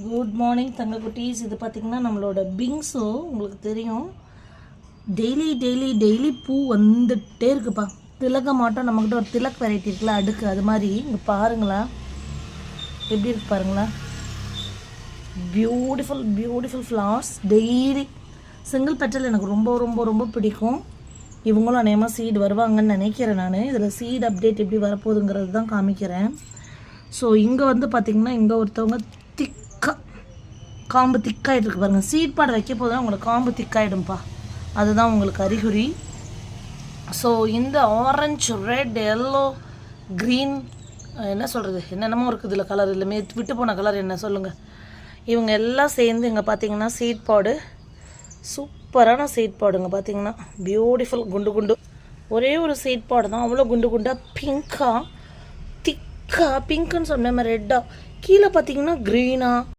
Good morning தங்க குட்டீஸ். இது பார்த்திங்கன்னா நம்மளோட பிங்ஸோ உங்களுக்கு தெரியும். டெய்லி பூ வந்துகிட்டே இருக்குப்பா. திலக மாட்டோம், நம்மக்கிட்ட ஒரு திலக் வெரைட்டி இருக்குல்ல, அடுக்கு அது மாதிரி. இங்கே பாருங்களா எப்படி இருக்கு பாருங்களா. Beautiful flowers. Daily single petal எனக்கு ரொம்ப ரொம்ப ரொம்ப பிடிக்கும். இவங்களும் அநேகமாக சீடு வருவாங்கன்னு நினைக்கிறேன். நான் இதில் சீட் அப்டேட் எப்படி வரப்போகுதுங்கிறது தான் காமிக்கிறேன். ஸோ இங்கே வந்து பார்த்திங்கன்னா இங்கே ஒருத்தவங்க காம்பு திக்காயிட்டு இருக்கு பாருங்கள். சீட் பாடு வைக்க போதும் உங்களுக்கு காம்பு திக்காயிடும்ப்பா. அதுதான் உங்களுக்கு அறிகுறி. ஸோ இந்த ஆரஞ்சு, ரெட், எல்லோ, க்ரீன், என்ன சொல்கிறது, என்னென்னமோ இருக்குது இதில் கலர். இல்லைமே விட்டு போன கலர் என்ன சொல்லுங்கள். இவங்க எல்லாம் சேர்ந்து இங்கே பார்த்தீங்கன்னா சீட் பாடு, சூப்பரான சீட் பாடுங்க. பார்த்தீங்கன்னா பியூட்டிஃபுல் குண்டு ஒரே ஒரு சீட் பாடு தான், அவ்வளோ குண்டாக பிங்க்குன்னு சொன்னேன், ரெட்டாக கீழே பார்த்தீங்கன்னா க்ரீனாக